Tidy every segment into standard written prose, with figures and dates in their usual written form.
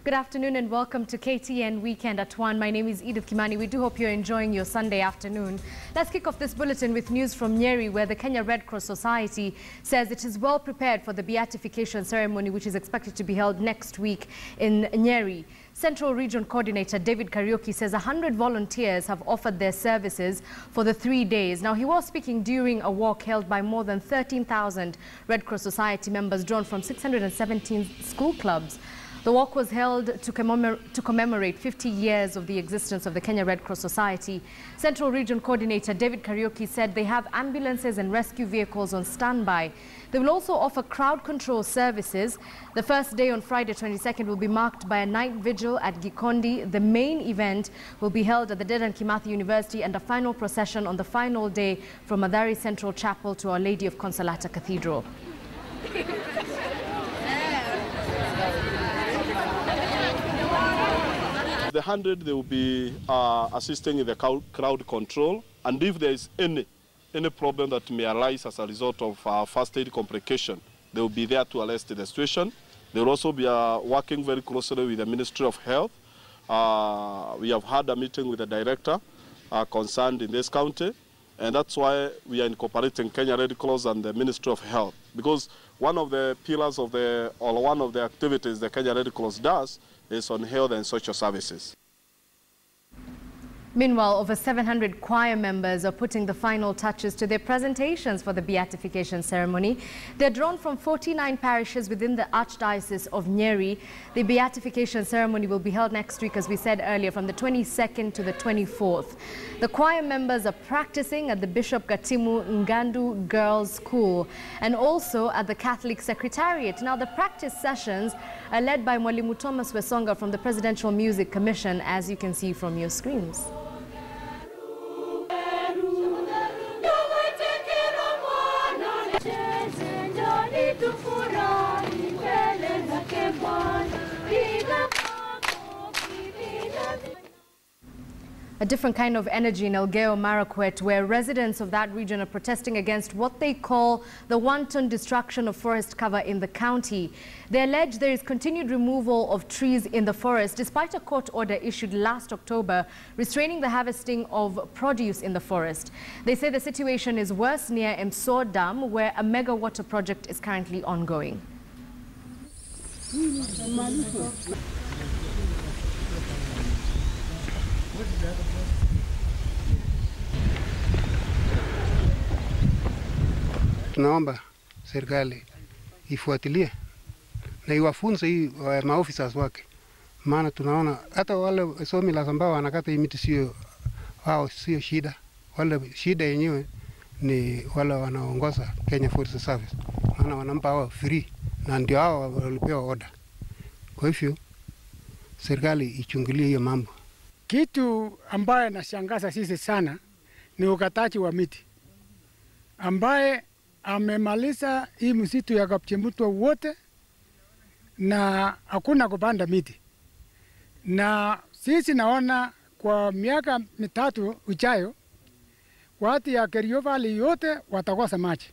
Good afternoon and welcome to KTN Weekend at 1. My name is Edith Kimani. We do hope you're enjoying your Sunday afternoon. Let's kick off this bulletin with news from Nyeri, where the Kenya Red Cross Society says it is well prepared for the Beatification Ceremony, which is expected to be held next week in Nyeri. Central Region Coordinator David Kariuki says 100 volunteers have offered their services for the 3 days. Now, he was speaking during a walk held by more than 13,000 Red Cross Society members drawn from 617 school clubs. The walk was held to commemorate 50 years of the existence of the Kenya Red Cross Society. Central Region Coordinator David Kariuki said they have ambulances and rescue vehicles on standby. They will also offer crowd control services. The first day on Friday 22nd will be marked by a night vigil at Gikondi. The main event will be held at the Dedan Kimathi University and a final procession on the final day from Mathare Central Chapel to Our Lady of Consolata Cathedral. The 100, they will be assisting in the crowd control, and if there is any problem that may arise as a result of first aid complication, they will be there to arrest the situation. They will also be working very closely with the Ministry of Health. We have had a meeting with the director concerned in this county, and that's why we are incorporating Kenya Red Cross and the Ministry of Health, because one of the pillars of one of the activities the Kenya Red Cross does is on health and social services. Meanwhile, over 700 choir members are putting the final touches to their presentations for the Beatification Ceremony. They're drawn from 49 parishes within the Archdiocese of Nyeri. The Beatification Ceremony will be held next week, as we said earlier, from the 22nd to the 24th. The choir members are practicing at the Bishop Gatimu Ngandu Girls' School and also at the Catholic Secretariat. Now, the practice sessions are led by Mwalimu Thomas Wesonga from the Presidential Music Commission, as you can see from your screens. A different kind of energy in Elgeyo Marakwet, where residents of that region are protesting against what they call the wanton destruction of forest cover in the county. They allege there is continued removal of trees in the forest, despite a court order issued last October restraining the harvesting of produce in the forest. They say the situation is worse near Msor Dam, where a mega water project is currently ongoing. Tunaomba serikali ifuatilie na iwafunze hii maofisa wake, maana tunaona hata wale somilas ambao wanakata hii miti sio shida, wale shida yenyewe ni wale wanaongoza Kenya Forest Service, maana wanampa hao free na ndio hao walipewa order. Kwa hivyo serikali ichungulie hiyo mambo. Kitu ambaye nashangaza sisi sana ni ukataji wa miti ambaye amemaliza hii msitu ya Kapchembutwa wote na hakuna kupanda miti. Na sisi naona kwa miaka mitatu ujayo watu ya Kerio Valley yote watakosa maji.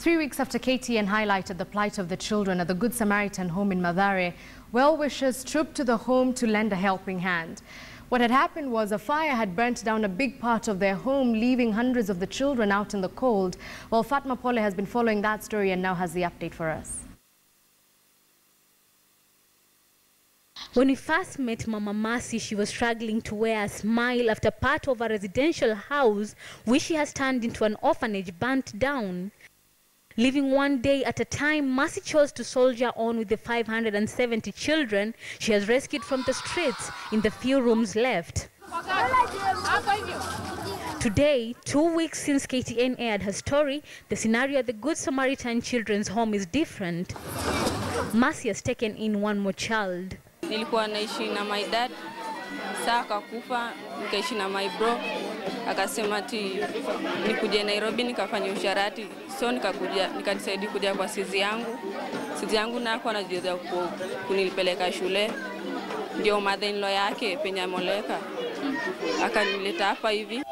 3 weeks after KTN highlighted the plight of the children at the Good Samaritan home in Mathare, well-wishers trooped to the home to lend a helping hand. What had happened was a fire had burnt down a big part of their home, leaving hundreds of the children out in the cold. Well, Fatma Pole has been following that story and now has the update for us. When we first met Mama Mercy, she was struggling to wear a smile after part of a residential house, which she has turned into an orphanage, burnt down. Living one day at a time, Mercy chose to soldier on with the 570 children she has rescued from the streets in the few rooms left. Today, 2 weeks since KTN aired her story, the scenario at the Good Samaritan Children's Home is different. Mercy has taken in one more child. Nilikuwa naishi na my dad, saa akakufa, nikaishi na my bro. Akasema ati nikuje Nairobi nikafanya usharati. So nikadecide kuja kwa sizi yangu. Sizi yangu nako anajiweza kunilipeleka shule. Ndio mother-in-law yake penye amoleka akanileta hapa hivi.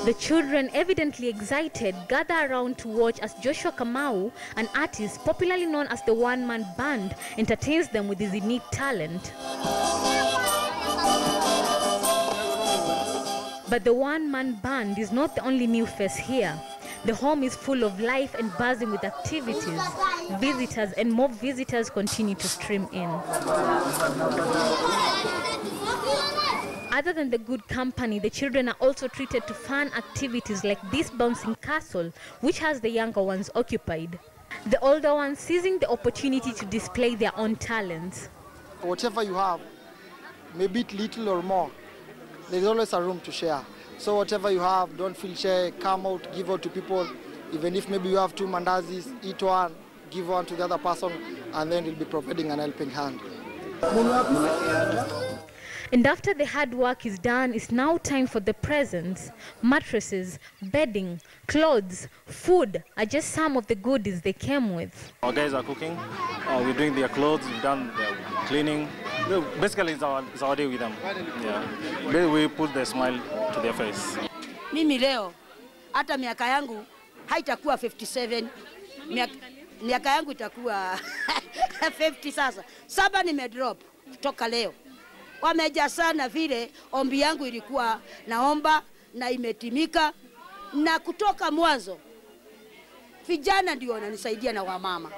The children, evidently excited, gather around to watch as Joshua Kamau, an artist popularly known as the one-man band, entertains them with his unique talent. But the one-man band is not the only new face here. The home is full of life and buzzing with activities. Visitors and more visitors continue to stream in. Other than the good company, the children are also treated to fun activities like this bouncing castle, which has the younger ones occupied. The older ones seizing the opportunity to display their own talents. Whatever you have, maybe it little or more, there's always a room to share. So whatever you have, don't feel shy, come out, give out to people. Even if maybe you have 2 mandazis, eat one, give one to the other person, and then you'll be providing an helping hand. And after the hard work is done, it's now time for the presents. Mattresses, bedding, clothes, food are just some of the goodies they came with. Our guys are cooking, we're doing their clothes, we've done their cleaning. Basically, it's our day with them. Yeah. We put the smile to their face. Mimi leo, hata miaka yangu haitakuwa 57. Miaka yangu itakuwa 50 sasa. 7 nimedrop kutoka leo. Wameja sana vile ombi yangu ilikuwa naomba na imetimika, na kutoka mwanzo vijana ndio wananisaidia na wamama.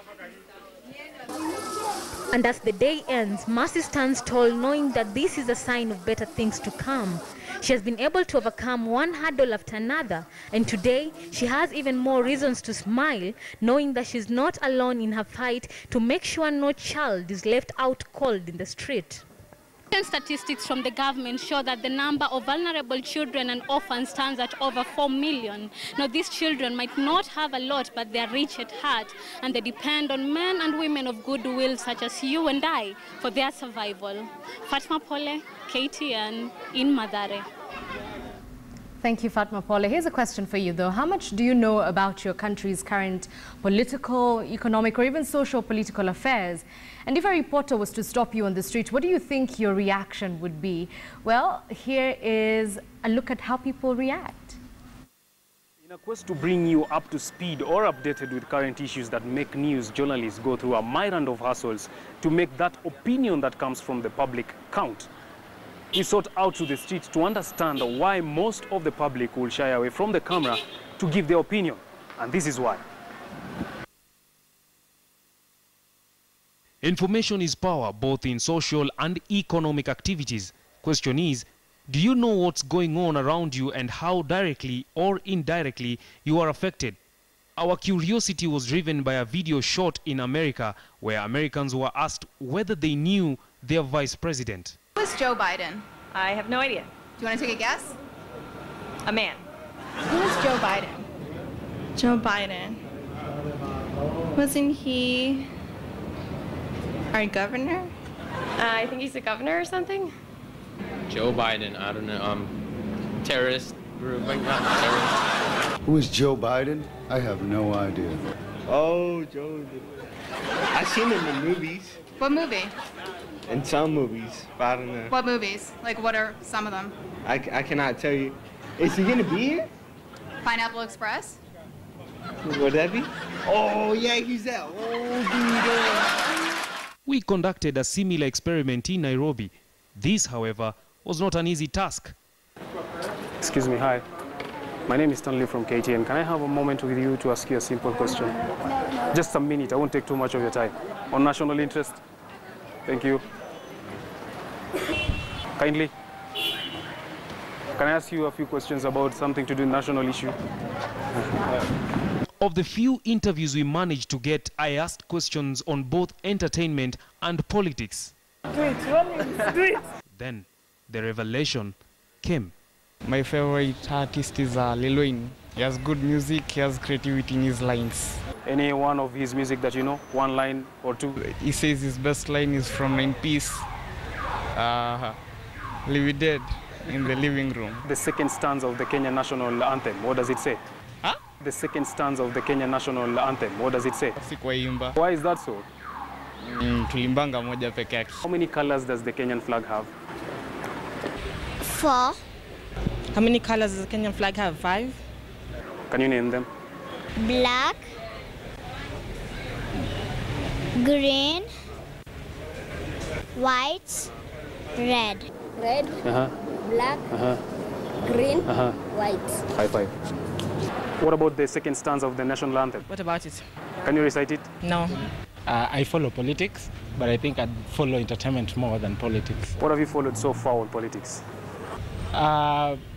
And as the day ends, Mercy stands tall knowing that this is a sign of better things to come. She has been able to overcome one hurdle after another, and today she has even more reasons to smile, knowing that she's not alone in her fight to make sure no child is left out cold in the street. Statistics from the government show that the number of vulnerable children and orphans stands at over 4 million. Now, these children might not have a lot, but they are rich at heart, and they depend on men and women of goodwill such as you and I for their survival. Fatma Pole, KTN, in My Diary. Thank you, Fatma Pole. Here's a question for you, though. How much do you know about your country's current political, economic, or even social-political affairs? And if a reporter was to stop you on the street, what do you think your reaction would be? Well, here is a look at how people react. In a quest to bring you up to speed or updated with current issues that make news, journalists go through a myriad of hustles to make that opinion that comes from the public count. We sought out to the street to understand why most of the public will shy away from the camera to give their opinion. And this is why. Information is power, both in social and economic activities. Question is, do you know what's going on around you and how directly or indirectly you are affected? Our curiosity was driven by a video shot in America where Americans were asked whether they knew their vice president. Who is Joe Biden? I have no idea. Do you want to take a guess? A man. Who is Joe Biden? Joe Biden. Wasn't he our governor? I think he's a governor or something. Joe Biden, I don't know, terrorist group, like not terrorist. Who is Joe Biden? I have no idea. Oh, Joe. I've seen him in movies. What movie? In some movies, but I don't know. What movies? Like, what are some of them? I cannot tell you. Is he gonna be here? Pineapple Express? Would that be? Oh, yeah, he's that old dude. We conducted a similar experiment in Nairobi. This, however, was not an easy task. Excuse me, hi. My name is Stanley from KTN. Can I have a moment with you to ask you a simple question? Just a minute, I won't take too much of your time. On national interest. Thank you. Kindly. Can I ask you a few questions about something to do with national issue? Of the few interviews we managed to get, I asked questions on both entertainment and politics. Do it, Rollins, do it! Then the revelation came. My favorite artist is Lil Wayne. He has good music, he has creativity in his lines. Any one of his music that you know? One line or two? He says his best line is from In Peace. Leave it dead in the living room. The second stanza of the Kenyan national anthem, what does it say? Huh? The second stanza of the Kenyan national anthem, what does it say? Why is that so? Tulimbanga moja peke yake. How many colors does the Kenyan flag have? 4. How many colors does the Kenyan flag have? 5? Can you name them? Black, green, white, red. Red, black, green, white. High five. What about the second stanza of the national anthem? What about it? Can you recite it? No. I follow politics, but I think I'd follow entertainment more than politics. What have you followed so far on politics?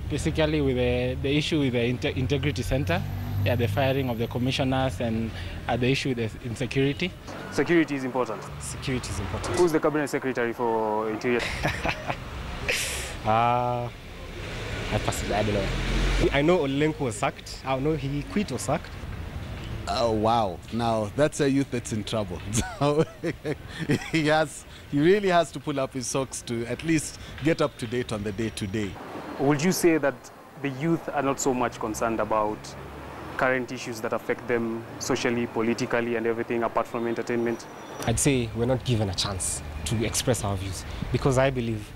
Basically with the issue with the Integrity Center, yeah, the firing of the commissioners, and the issue with the insecurity. Security is important. Security is important. Who's the cabinet secretary for Interior? I don't know. I know Olenko was sacked. I know he quit or sacked. Oh, wow. Now, that's a youth that's in trouble. So he really has to pull up his socks to at least get up to date on the day-to-day. Would you say that the youth are not so much concerned about current issues that affect them socially, politically, and everything apart from entertainment? I'd say we're not given a chance to express our views, because I believe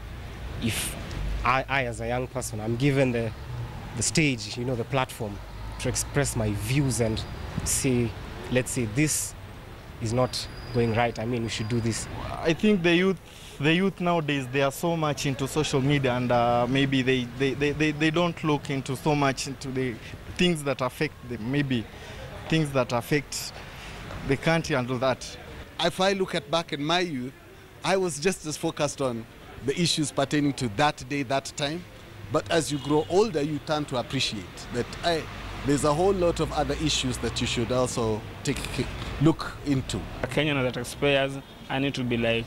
if I as a young person, I'm given the stage, you know, the platform to express my views and say, let's say this is not going right, I mean, we should do this. I think the youth nowadays, they are so much into social media, and maybe they don't look into so much into the things that affect them, maybe things that affect the country and all that. If I look back in my youth, I was just as focused on the issues pertaining to that day, that time. But as you grow older, you tend to appreciate that there's a whole lot of other issues that you should also look into. Kenyan as a taxpayers, I need to be like,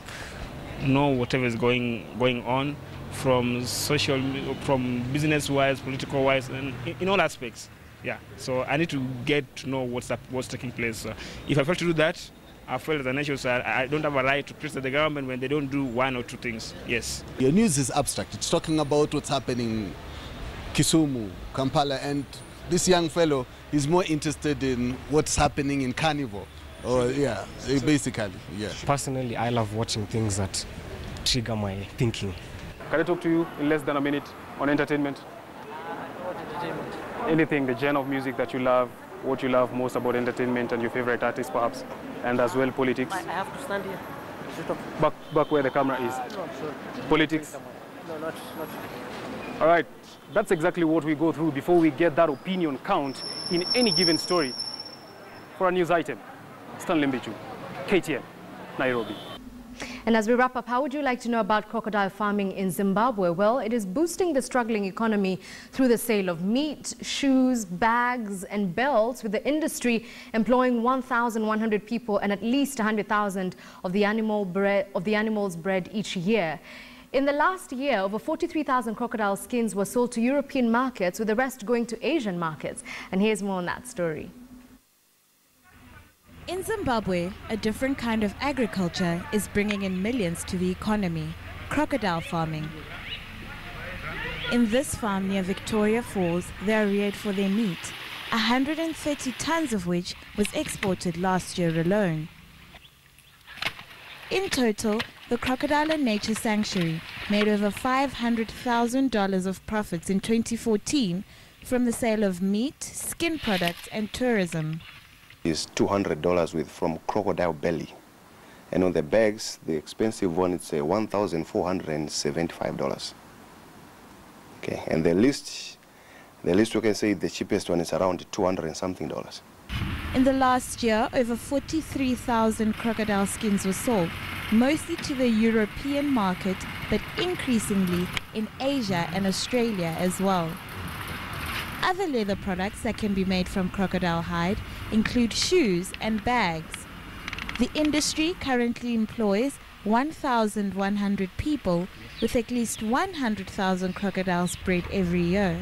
know whatever is going on from social, from business-wise, political-wise, and in all aspects. Yeah, so I need to get to know what's taking place. So if I fail to do that, I feel as a nation, so I don't have a right to criticize the government when they don't do one or two things. Yes. Your news is abstract. It's talking about what's happening in Kisumu, Kampala, and this young fellow is more interested in what's happening in Carnival. Or yeah, basically, yeah. Personally, I love watching things that trigger my thinking. Can I talk to you in less than a minute on entertainment? What entertainment? Anything, the genre of music that you love, what you love most about entertainment, and your favorite artist perhaps, and as well politics. I have to stand here. Back where the camera is. No, I'm sorry. Politics? No, not. All right, that's exactly what we go through before we get that opinion count in any given story. For a news item, Stan Limbichu, KTN, Nairobi. And as we wrap up, how would you like to know about crocodile farming in Zimbabwe? Well, it is boosting the struggling economy through the sale of meat, shoes, bags and belts, with the industry employing 1,100 people and at least 100,000 of the animals bred each year. In the last year, over 43,000 crocodile skins were sold to European markets, with the rest going to Asian markets. And here's more on that story. In Zimbabwe, a different kind of agriculture is bringing in millions to the economy: crocodile farming. In this farm near Victoria Falls, they are reared for their meat, 130 tons of which was exported last year alone. In total, the Crocodile Nature Sanctuary made over $500,000 of profits in 2014 from the sale of meat, skin products and tourism. Is $200 from crocodile belly, and on the bags, the expensive one, it's $1,475. Okay, and the least we can say the cheapest one is around $200 and something. In the last year, over 43,000 crocodile skins were sold, mostly to the European market, but increasingly in Asia and Australia as well. Other leather products that can be made from crocodile hide include shoes and bags. The industry currently employs 1,100 people, with at least 100,000 crocodiles bred every year.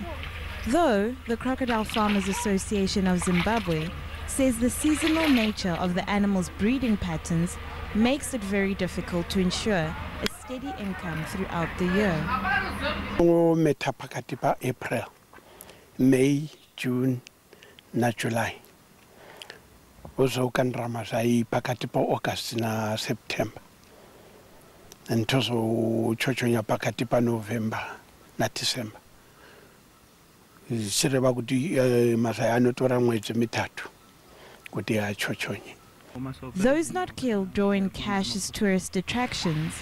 Though the Crocodile Farmers Association of Zimbabwe says the seasonal nature of the animals' breeding patterns makes it very difficult to ensure a steady income throughout the year. April, May, June, na July. Also can ramasai pakati pa August na September. And also chochonya pakati pa November na December. sireva kuti masaya anotora mwedzi mitatu kuti achochonye. Those not killed draw in cash as tourist attractions.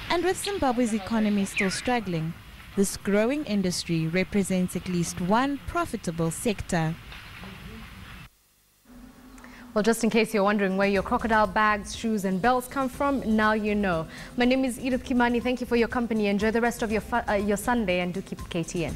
And with Zimbabwe's economy still struggling, this growing industry represents at least one profitable sector. Well, just in case you're wondering where your crocodile bags, shoes and belts come from, now you know. My name is Edith Kimani. Thank you for your company. Enjoy the rest of your Sunday and do keep it KTN.